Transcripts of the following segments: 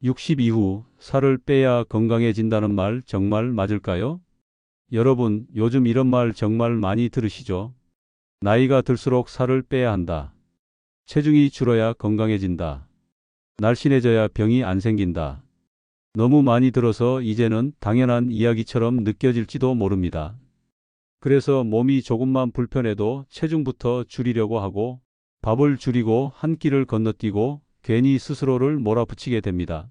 60 이후 살을 빼야 건강해진다는 말 정말 맞을까요? 여러분, 요즘 이런 말 정말 많이 들으시죠? 나이가 들수록 살을 빼야 한다. 체중이 줄어야 건강해진다. 날씬해져야 병이 안 생긴다. 너무 많이 들어서 이제는 당연한 이야기처럼 느껴질지도 모릅니다. 그래서 몸이 조금만 불편해도 체중부터 줄이려고 하고 밥을 줄이고 한 끼를 건너뛰고 괜히 스스로를 몰아붙이게 됩니다.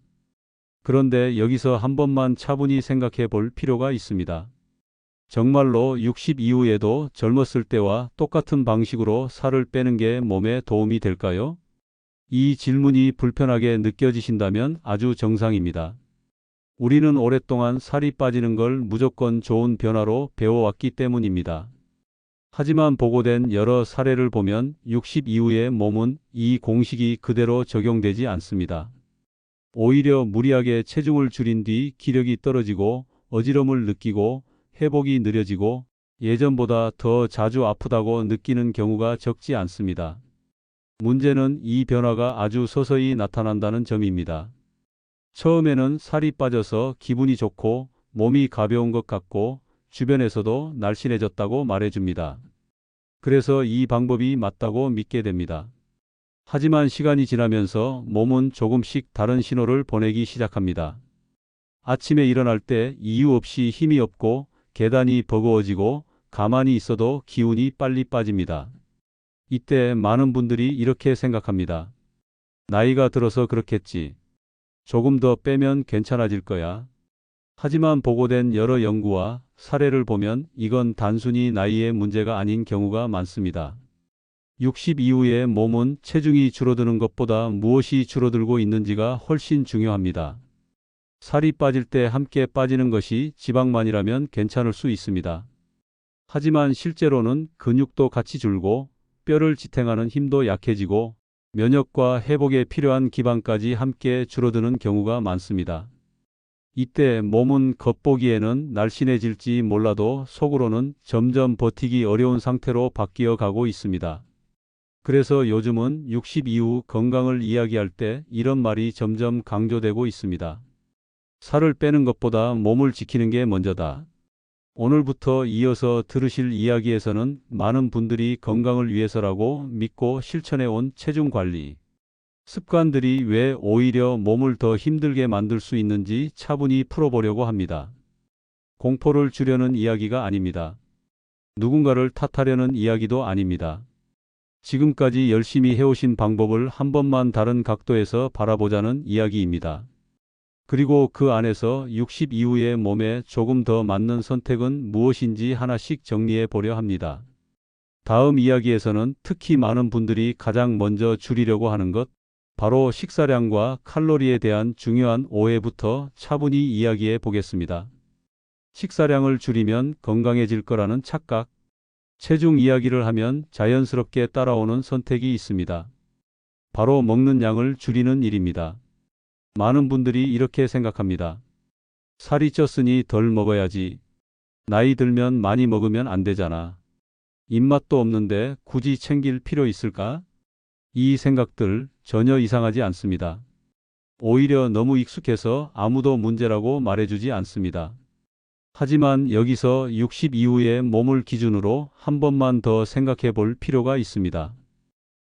그런데 여기서 한 번만 차분히 생각해 볼 필요가 있습니다. 정말로 60 이후에도 젊었을 때와 똑같은 방식으로 살을 빼는 게 몸에 도움이 될까요? 이 질문이 불편하게 느껴지신다면 아주 정상입니다. 우리는 오랫동안 살이 빠지는 걸 무조건 좋은 변화로 배워왔기 때문입니다. 하지만 보고된 여러 사례를 보면 60 이후의 몸은 이 공식이 그대로 적용되지 않습니다. 오히려 무리하게 체중을 줄인 뒤 기력이 떨어지고 어지럼을 느끼고 회복이 느려지고 예전보다 더 자주 아프다고 느끼는 경우가 적지 않습니다. 문제는 이 변화가 아주 서서히 나타난다는 점입니다. 처음에는 살이 빠져서 기분이 좋고 몸이 가벼운 것 같고 주변에서도 날씬해졌다고 말해줍니다. 그래서 이 방법이 맞다고 믿게 됩니다. 하지만 시간이 지나면서 몸은 조금씩 다른 신호를 보내기 시작합니다. 아침에 일어날 때 이유 없이 힘이 없고 계단이 버거워지고 가만히 있어도 기운이 빨리 빠집니다. 이때 많은 분들이 이렇게 생각합니다. 나이가 들어서 그렇겠지. 조금 더 빼면 괜찮아질 거야. 하지만 보고된 여러 연구와 사례를 보면 이건 단순히 나이의 문제가 아닌 경우가 많습니다. 60 이후의 몸은 체중이 줄어드는 것보다 무엇이 줄어들고 있는지가 훨씬 중요합니다. 살이 빠질 때 함께 빠지는 것이 지방만이라면 괜찮을 수 있습니다. 하지만 실제로는 근육도 같이 줄고 뼈를 지탱하는 힘도 약해지고 면역과 회복에 필요한 기반까지 함께 줄어드는 경우가 많습니다. 이때 몸은 겉보기에는 날씬해질지 몰라도 속으로는 점점 버티기 어려운 상태로 바뀌어 가고 있습니다. 그래서 요즘은 60 이후 건강을 이야기할 때 이런 말이 점점 강조되고 있습니다. 살을 빼는 것보다 몸을 지키는 게 먼저다. 오늘부터 이어서 들으실 이야기에서는 많은 분들이 건강을 위해서라고 믿고 실천해 온 체중 관리 습관들이 왜 오히려 몸을 더 힘들게 만들 수 있는지 차분히 풀어보려고 합니다. 공포를 주려는 이야기가 아닙니다. 누군가를 탓하려는 이야기도 아닙니다. 지금까지 열심히 해오신 방법을 한 번만 다른 각도에서 바라보자는 이야기입니다. 그리고 그 안에서 60 이후의 몸에 조금 더 맞는 선택은 무엇인지 하나씩 정리해 보려 합니다. 다음 이야기에서는 특히 많은 분들이 가장 먼저 줄이려고 하는 것, 바로 식사량과 칼로리에 대한 중요한 오해부터 차분히 이야기해 보겠습니다. 식사량을 줄이면 건강해질 거라는 착각, 체중 이야기를 하면 자연스럽게 따라오는 선택이 있습니다. 바로 먹는 양을 줄이는 일입니다. 많은 분들이 이렇게 생각합니다. 살이 쪘으니 덜 먹어야지. 나이 들면 많이 먹으면 안 되잖아. 입맛도 없는데 굳이 챙길 필요 있을까? 이 생각들 전혀 이상하지 않습니다. 오히려 너무 익숙해서 아무도 문제라고 말해주지 않습니다. 하지만 여기서 60 이후의 몸을 기준으로 한 번만 더 생각해 볼 필요가 있습니다.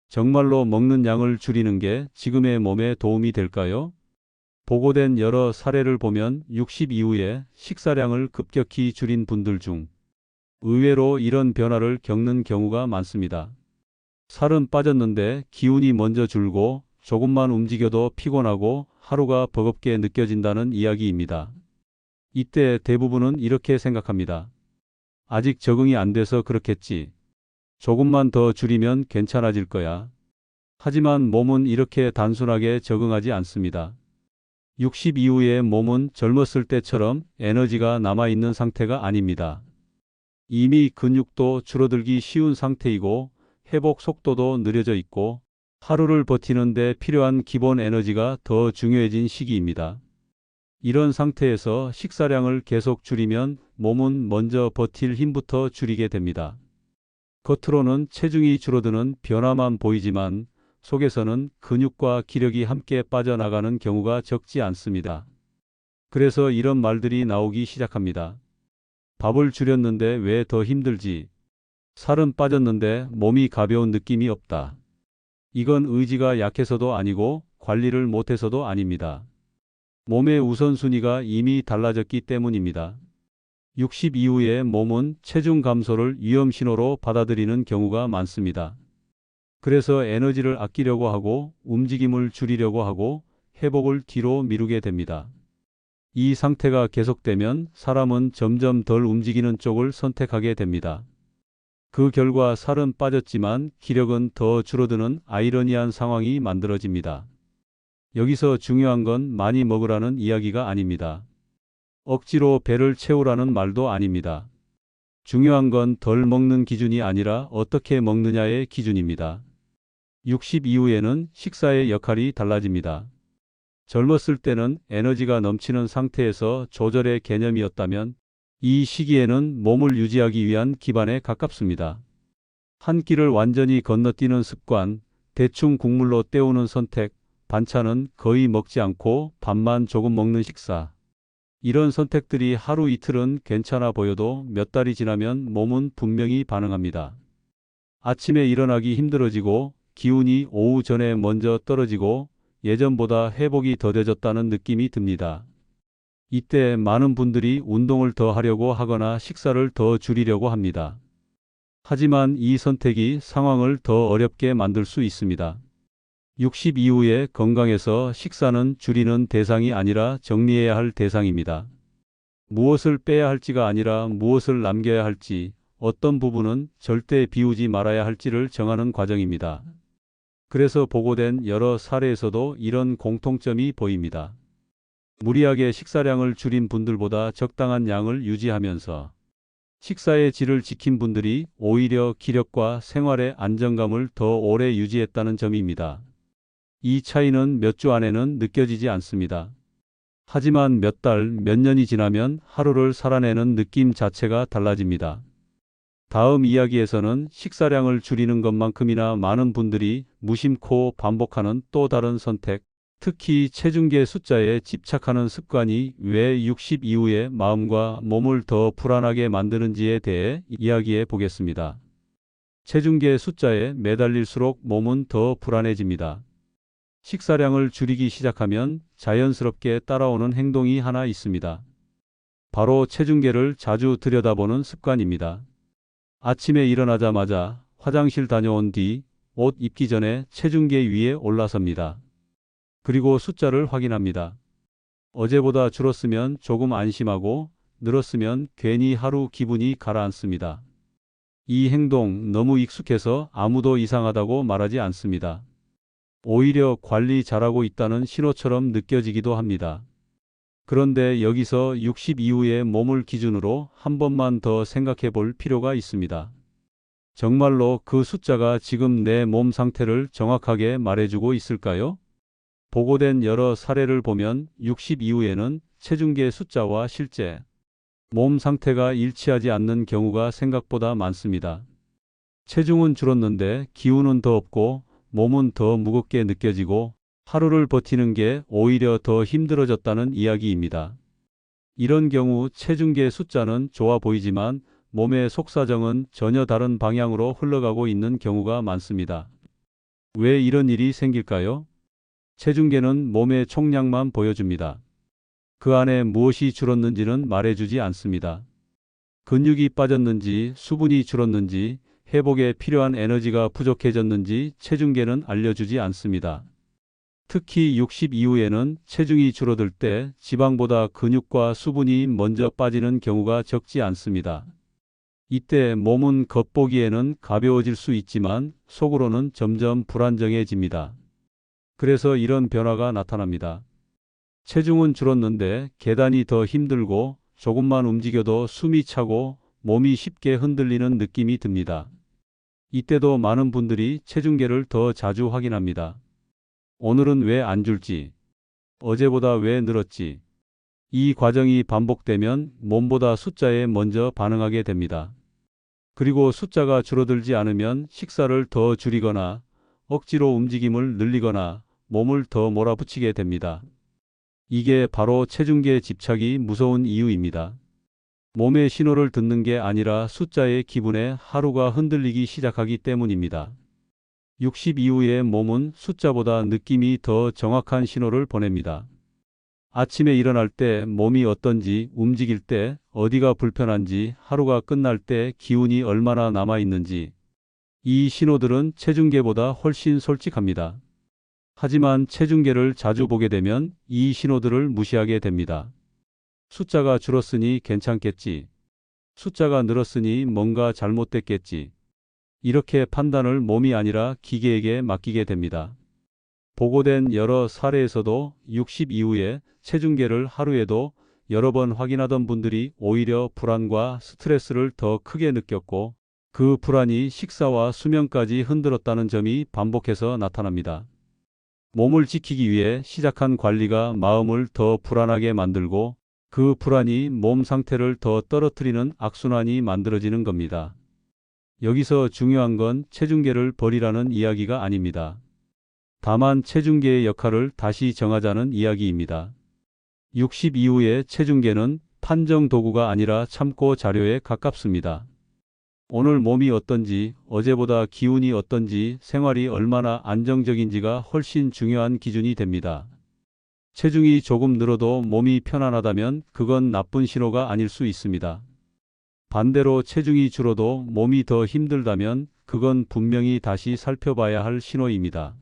정말로 먹는 양을 줄이는 게 지금의 몸에 도움이 될까요? 보고된 여러 사례를 보면 60 이후에 식사량을 급격히 줄인 분들 중 의외로 이런 변화를 겪는 경우가 많습니다. 살은 빠졌는데 기운이 먼저 줄고 조금만 움직여도 피곤하고 하루가 버겁게 느껴진다는 이야기입니다. 이때 대부분은 이렇게 생각합니다. 아직 적응이 안 돼서 그렇겠지. 조금만 더 줄이면 괜찮아질 거야. 하지만 몸은 이렇게 단순하게 적응하지 않습니다. 60 이후의 몸은 젊었을 때처럼 에너지가 남아있는 상태가 아닙니다. 이미 근육도 줄어들기 쉬운 상태이고 회복 속도도 느려져 있고 하루를 버티는 데 필요한 기본 에너지가 더 중요해진 시기입니다. 이런 상태에서 식사량을 계속 줄이면 몸은 먼저 버틸 힘부터 줄이게 됩니다. 겉으로는 체중이 줄어드는 변화만 보이지만 속에서는 근육과 기력이 함께 빠져나가는 경우가 적지 않습니다. 그래서 이런 말들이 나오기 시작합니다. 밥을 줄였는데 왜 더 힘들지? 살은 빠졌는데 몸이 가벼운 느낌이 없다. 이건 의지가 약해서도 아니고 관리를 못해서도 아닙니다. 몸의 우선순위가 이미 달라졌기 때문입니다. 60 이후에 몸은 체중 감소를 위험 신호로 받아들이는 경우가 많습니다. 그래서 에너지를 아끼려고 하고 움직임을 줄이려고 하고 회복을 뒤로 미루게 됩니다. 이 상태가 계속되면 사람은 점점 덜 움직이는 쪽을 선택하게 됩니다. 그 결과 살은 빠졌지만 기력은 더 줄어드는 아이러니한 상황이 만들어집니다. 여기서 중요한 건 많이 먹으라는 이야기가 아닙니다. 억지로 배를 채우라는 말도 아닙니다. 중요한 건 덜 먹는 기준이 아니라 어떻게 먹느냐의 기준입니다. 60 이후에는 식사의 역할이 달라집니다. 젊었을 때는 에너지가 넘치는 상태에서 조절의 개념이었다면 이 시기에는 몸을 유지하기 위한 기반에 가깝습니다. 한 끼를 완전히 건너뛰는 습관, 대충 국물로 때우는 선택, 반찬은 거의 먹지 않고 밥만 조금 먹는 식사. 이런 선택들이 하루 이틀은 괜찮아 보여도 몇 달이 지나면 몸은 분명히 반응합니다. 아침에 일어나기 힘들어지고 기운이 오후 전에 먼저 떨어지고 예전보다 회복이 더뎌졌다는 느낌이 듭니다. 이때 많은 분들이 운동을 더 하려고 하거나 식사를 더 줄이려고 합니다. 하지만 이 선택이 상황을 더 어렵게 만들 수 있습니다. 60 이후에 건강해서 식사는 줄이는 대상이 아니라 정리해야 할 대상입니다. 무엇을 빼야 할지가 아니라 무엇을 남겨야 할지, 어떤 부분은 절대 비우지 말아야 할지를 정하는 과정입니다. 그래서 보고된 여러 사례에서도 이런 공통점이 보입니다. 무리하게 식사량을 줄인 분들보다 적당한 양을 유지하면서 식사의 질을 지킨 분들이 오히려 기력과 생활의 안정감을 더 오래 유지했다는 점입니다. 이 차이는 몇 주 안에는 느껴지지 않습니다. 하지만 몇 달, 몇 년이 지나면 하루를 살아내는 느낌 자체가 달라집니다. 다음 이야기에서는 식사량을 줄이는 것만큼이나 많은 분들이 무심코 반복하는 또 다른 선택, 특히 체중계 숫자에 집착하는 습관이 왜 60 이후에 마음과 몸을 더 불안하게 만드는지에 대해 이야기해 보겠습니다. 체중계 숫자에 매달릴수록 몸은 더 불안해집니다. 식사량을 줄이기 시작하면 자연스럽게 따라오는 행동이 하나 있습니다. 바로 체중계를 자주 들여다보는 습관입니다. 아침에 일어나자마자 화장실 다녀온 뒤 옷 입기 전에 체중계 위에 올라섭니다. 그리고 숫자를 확인합니다. 어제보다 줄었으면 조금 안심하고 늘었으면 괜히 하루 기분이 가라앉습니다. 이 행동 너무 익숙해서 아무도 이상하다고 말하지 않습니다. 오히려 관리 잘하고 있다는 신호처럼 느껴지기도 합니다. 그런데 여기서 60 이후의 몸을 기준으로 한 번만 더 생각해 볼 필요가 있습니다. 정말로 그 숫자가 지금 내 몸 상태를 정확하게 말해주고 있을까요? 보고된 여러 사례를 보면 60 이후에는 체중계 숫자와 실제 몸 상태가 일치하지 않는 경우가 생각보다 많습니다. 체중은 줄었는데 기운은 더 없고 몸은 더 무겁게 느껴지고 하루를 버티는 게 오히려 더 힘들어졌다는 이야기입니다. 이런 경우 체중계 숫자는 좋아 보이지만 몸의 속사정은 전혀 다른 방향으로 흘러가고 있는 경우가 많습니다. 왜 이런 일이 생길까요? 체중계는 몸의 총량만 보여줍니다. 그 안에 무엇이 줄었는지는 말해주지 않습니다. 근육이 빠졌는지, 수분이 줄었는지, 회복에 필요한 에너지가 부족해졌는지 체중계는 알려주지 않습니다. 특히 60 이후에는 체중이 줄어들 때 지방보다 근육과 수분이 먼저 빠지는 경우가 적지 않습니다. 이때 몸은 겉보기에는 가벼워질 수 있지만 속으로는 점점 불안정해집니다. 그래서 이런 변화가 나타납니다. 체중은 줄었는데 계단이 더 힘들고 조금만 움직여도 숨이 차고 몸이 쉽게 흔들리는 느낌이 듭니다. 이때도 많은 분들이 체중계를 더 자주 확인합니다. 오늘은 왜 안 줄지? 어제보다 왜 늘었지? 이 과정이 반복되면 몸보다 숫자에 먼저 반응하게 됩니다. 그리고 숫자가 줄어들지 않으면 식사를 더 줄이거나 억지로 움직임을 늘리거나 몸을 더 몰아붙이게 됩니다. 이게 바로 체중계 집착이 무서운 이유입니다. 몸의 신호를 듣는 게 아니라 숫자의 기분에 하루가 흔들리기 시작하기 때문입니다. 60 이후의 몸은 숫자보다 느낌이 더 정확한 신호를 보냅니다. 아침에 일어날 때 몸이 어떤지, 움직일 때 어디가 불편한지, 하루가 끝날 때 기운이 얼마나 남아있는지, 이 신호들은 체중계보다 훨씬 솔직합니다. 하지만 체중계를 자주 보게 되면 이 신호들을 무시하게 됩니다. 숫자가 줄었으니 괜찮겠지. 숫자가 늘었으니 뭔가 잘못됐겠지. 이렇게 판단을 몸이 아니라 기계에게 맡기게 됩니다. 보고된 여러 사례에서도 60 이후에 체중계를 하루에도 여러 번 확인하던 분들이 오히려 불안과 스트레스를 더 크게 느꼈고, 그 불안이 식사와 수면까지 흔들었다는 점이 반복해서 나타납니다. 몸을 지키기 위해 시작한 관리가 마음을 더 불안하게 만들고, 그 불안이 몸 상태를 더 떨어뜨리는 악순환이 만들어지는 겁니다. 여기서 중요한 건 체중계를 버리라는 이야기가 아닙니다. 다만 체중계의 역할을 다시 정하자는 이야기입니다. 60 이후의 체중계는 판정 도구가 아니라 참고 자료에 가깝습니다. 오늘 몸이 어떤지, 어제보다 기운이 어떤지, 생활이 얼마나 안정적인지가 훨씬 중요한 기준이 됩니다. 체중이 조금 늘어도 몸이 편안하다면 그건 나쁜 신호가 아닐 수 있습니다. 반대로 체중이 줄어도 몸이 더 힘들다면 그건 분명히 다시 살펴봐야 할 신호입니다.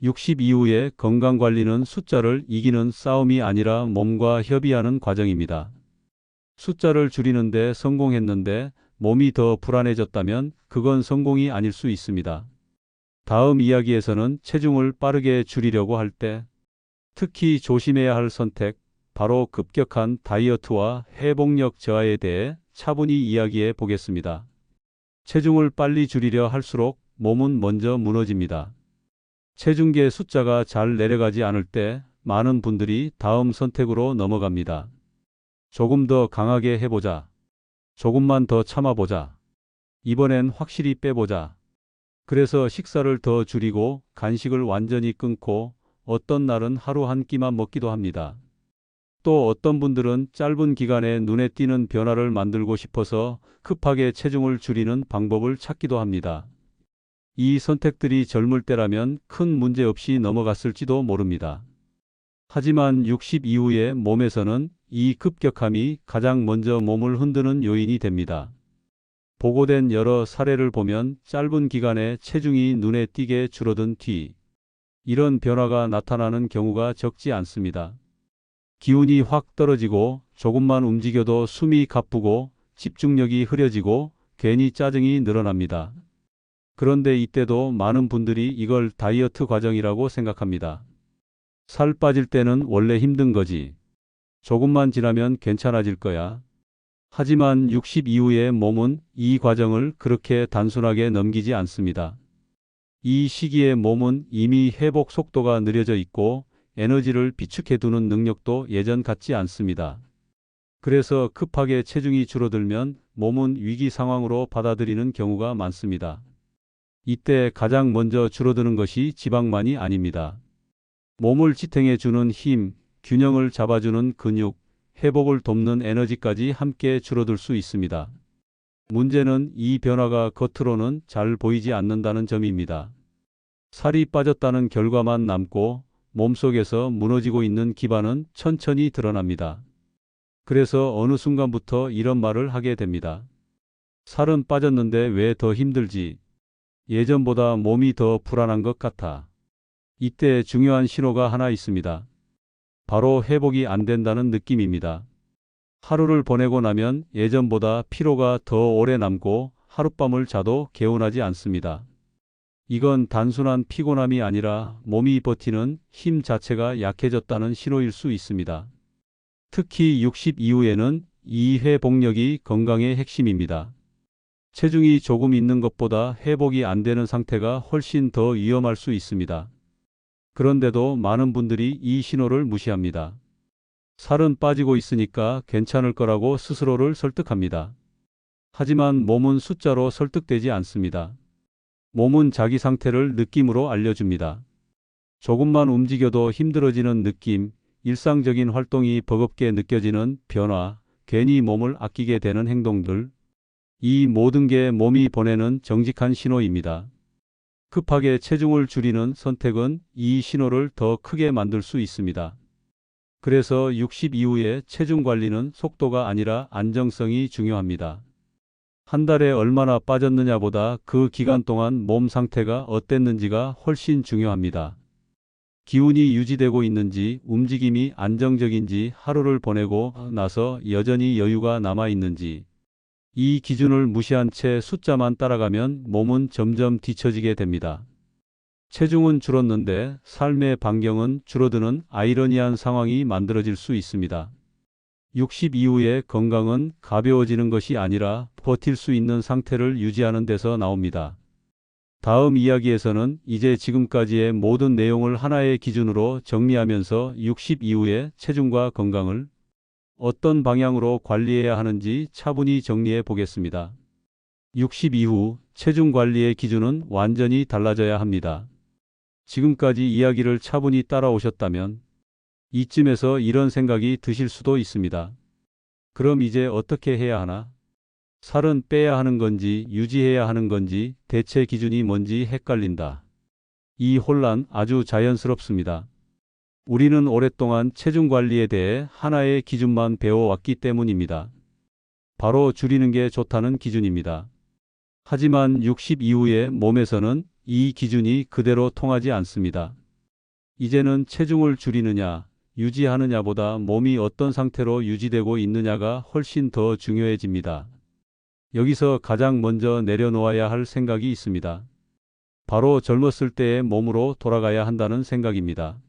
60 이후의 건강관리는 숫자를 이기는 싸움이 아니라 몸과 협의하는 과정입니다. 숫자를 줄이는데 성공했는데 몸이 더 불안해졌다면 그건 성공이 아닐 수 있습니다. 다음 이야기에서는 체중을 빠르게 줄이려고 할 때 특히 조심해야 할 선택, 바로 급격한 다이어트와 회복력 저하에 대해 차분히 이야기해 보겠습니다. 체중을 빨리 줄이려 할수록 몸은 먼저 무너집니다. 체중계 숫자가 잘 내려가지 않을 때 많은 분들이 다음 선택으로 넘어갑니다. 조금 더 강하게 해보자. 조금만 더 참아보자. 이번엔 확실히 빼보자. 그래서 식사를 더 줄이고 간식을 완전히 끊고 어떤 날은 하루 한 끼만 먹기도 합니다. 또 어떤 분들은 짧은 기간에 눈에 띄는 변화를 만들고 싶어서 급하게 체중을 줄이는 방법을 찾기도 합니다. 이 선택들이 젊을 때라면 큰 문제 없이 넘어갔을지도 모릅니다. 하지만 60 이후의 몸에서는 이 급격함이 가장 먼저 몸을 흔드는 요인이 됩니다. 보고된 여러 사례를 보면 짧은 기간에 체중이 눈에 띄게 줄어든 뒤 이런 변화가 나타나는 경우가 적지 않습니다. 기운이 확 떨어지고 조금만 움직여도 숨이 가쁘고 집중력이 흐려지고 괜히 짜증이 늘어납니다. 그런데 이때도 많은 분들이 이걸 다이어트 과정이라고 생각합니다. 살 빠질 때는 원래 힘든 거지. 조금만 지나면 괜찮아질 거야. 하지만 60 이후의 몸은 이 과정을 그렇게 단순하게 넘기지 않습니다. 이 시기에 몸은 이미 회복 속도가 느려져 있고 에너지를 비축해두는 능력도 예전 같지 않습니다. 그래서 급하게 체중이 줄어들면 몸은 위기 상황으로 받아들이는 경우가 많습니다. 이때 가장 먼저 줄어드는 것이 지방만이 아닙니다. 몸을 지탱해주는 힘, 균형을 잡아주는 근육, 회복을 돕는 에너지까지 함께 줄어들 수 있습니다. 문제는 이 변화가 겉으로는 잘 보이지 않는다는 점입니다. 살이 빠졌다는 결과만 남고 몸속에서 무너지고 있는 기반은 천천히 드러납니다. 그래서 어느 순간부터 이런 말을 하게 됩니다. 살은 빠졌는데 왜 더 힘들지? 예전보다 몸이 더 불안한 것 같아. 이때 중요한 신호가 하나 있습니다. 바로 회복이 안 된다는 느낌입니다. 하루를 보내고 나면 예전보다 피로가 더 오래 남고 하룻밤을 자도 개운하지 않습니다. 이건 단순한 피곤함이 아니라 몸이 버티는 힘 자체가 약해졌다는 신호일 수 있습니다. 특히 60 이후에는 이 회복력이 건강의 핵심입니다. 체중이 조금 있는 것보다 회복이 안 되는 상태가 훨씬 더 위험할 수 있습니다. 그런데도 많은 분들이 이 신호를 무시합니다. 살은 빠지고 있으니까 괜찮을 거라고 스스로를 설득합니다. 하지만 몸은 숫자로 설득되지 않습니다. 몸은 자기 상태를 느낌으로 알려줍니다. 조금만 움직여도 힘들어지는 느낌, 일상적인 활동이 버겁게 느껴지는 변화, 괜히 몸을 아끼게 되는 행동들, 이 모든 게 몸이 보내는 정직한 신호입니다. 급하게 체중을 줄이는 선택은 이 신호를 더 크게 만들 수 있습니다. 그래서 60 이후의 체중 관리는 속도가 아니라 안정성이 중요합니다. 한 달에 얼마나 빠졌느냐보다 그 기간 동안 몸 상태가 어땠는지가 훨씬 중요합니다. 기운이 유지되고 있는지, 움직임이 안정적인지, 하루를 보내고 나서 여전히 여유가 남아 있는지, 이 기준을 무시한 채 숫자만 따라가면 몸은 점점 뒤처지게 됩니다. 체중은 줄었는데 삶의 반경은 줄어드는 아이러니한 상황이 만들어질 수 있습니다. 60 이후의 건강은 가벼워지는 것이 아니라 버틸 수 있는 상태를 유지하는 데서 나옵니다. 다음 이야기에서는 이제 지금까지의 모든 내용을 하나의 기준으로 정리하면서 60 이후의 체중과 건강을 어떤 방향으로 관리해야 하는지 차분히 정리해 보겠습니다. 60 이후 체중 관리의 기준은 완전히 달라져야 합니다. 지금까지 이야기를 차분히 따라오셨다면 이쯤에서 이런 생각이 드실 수도 있습니다. 그럼 이제 어떻게 해야 하나? 살은 빼야 하는 건지 유지해야 하는 건지 대체 기준이 뭔지 헷갈린다. 이 혼란 아주 자연스럽습니다. 우리는 오랫동안 체중 관리에 대해 하나의 기준만 배워왔기 때문입니다. 바로 줄이는 게 좋다는 기준입니다. 하지만 60 이후의 몸에서는 이 기준이 그대로 통하지 않습니다. 이제는 체중을 줄이느냐, 유지하느냐보다 몸이 어떤 상태로 유지되고 있느냐가 훨씬 더 중요해집니다. 여기서 가장 먼저 내려놓아야 할 생각이 있습니다. 바로 젊었을 때의 몸으로 돌아가야 한다는 생각입니다.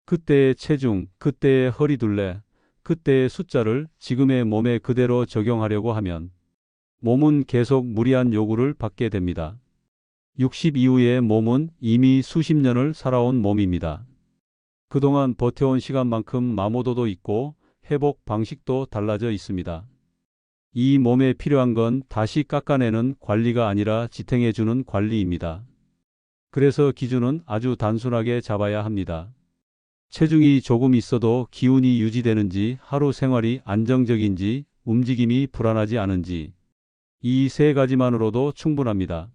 그때의 체중, 그때의 허리둘레, 그때의 숫자를 지금의 몸에 그대로 적용하려고 하면 몸은 계속 무리한 요구를 받게 됩니다. 60 이후의 몸은 이미 수십 년을 살아온 몸입니다. 그동안 버텨온 시간만큼 마모도도 있고 회복 방식도 달라져 있습니다. 이 몸에 필요한 건 다시 깎아내는 관리가 아니라 지탱해주는 관리입니다. 그래서 기준은 아주 단순하게 잡아야 합니다. 체중이 조금 있어도 기운이 유지되는지, 하루 생활이 안정적인지, 움직임이 불안하지 않은지, 이 세 가지만으로도 충분합니다.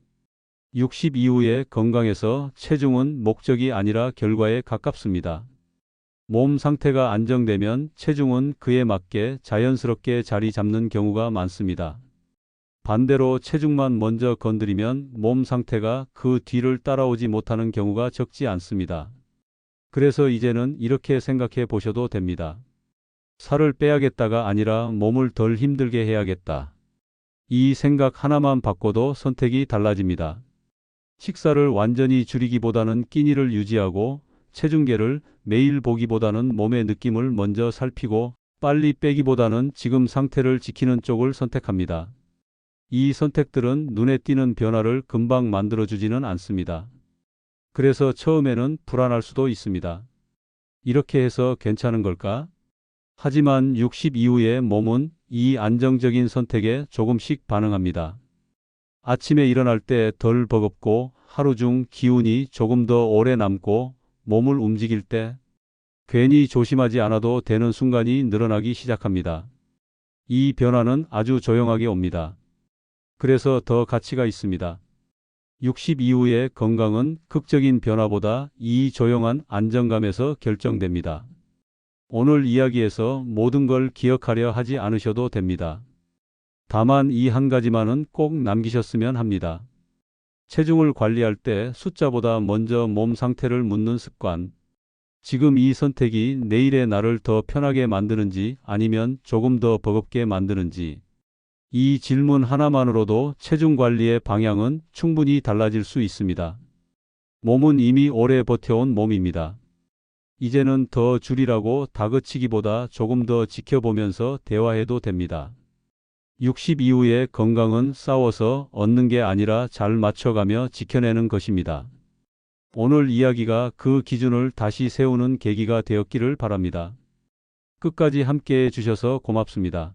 60 이후의 건강에서 체중은 목적이 아니라 결과에 가깝습니다. 몸 상태가 안정되면 체중은 그에 맞게 자연스럽게 자리 잡는 경우가 많습니다. 반대로 체중만 먼저 건드리면 몸 상태가 그 뒤를 따라오지 못하는 경우가 적지 않습니다. 그래서 이제는 이렇게 생각해 보셔도 됩니다. 살을 빼야겠다가 아니라 몸을 덜 힘들게 해야겠다. 이 생각 하나만 바꿔도 선택이 달라집니다. 식사를 완전히 줄이기보다는 끼니를 유지하고 체중계를 매일 보기보다는 몸의 느낌을 먼저 살피고 빨리 빼기보다는 지금 상태를 지키는 쪽을 선택합니다. 이 선택들은 눈에 띄는 변화를 금방 만들어주지는 않습니다. 그래서 처음에는 불안할 수도 있습니다. 이렇게 해서 괜찮은 걸까? 하지만 60 이후의 몸은 이 안정적인 선택에 조금씩 반응합니다. 아침에 일어날 때 덜 버겁고 하루 중 기운이 조금 더 오래 남고 몸을 움직일 때 괜히 조심하지 않아도 되는 순간이 늘어나기 시작합니다. 이 변화는 아주 조용하게 옵니다. 그래서 더 가치가 있습니다. 60 이후의 건강은 극적인 변화보다 이 조용한 안정감에서 결정됩니다. 오늘 이야기에서 모든 걸 기억하려 하지 않으셔도 됩니다. 다만 이 한 가지만은 꼭 남기셨으면 합니다. 체중을 관리할 때 숫자보다 먼저 몸 상태를 묻는 습관. 지금 이 선택이 내일의 나를 더 편하게 만드는지 아니면 조금 더 버겁게 만드는지. 이 질문 하나만으로도 체중 관리의 방향은 충분히 달라질 수 있습니다. 몸은 이미 오래 버텨온 몸입니다. 이제는 더 줄이라고 다그치기보다 조금 더 지켜보면서 대화해도 됩니다. 60 이후의 건강은 싸워서 얻는 게 아니라 잘 맞춰가며 지켜내는 것입니다. 오늘 이야기가 그 기준을 다시 세우는 계기가 되었기를 바랍니다. 끝까지 함께해 주셔서 고맙습니다.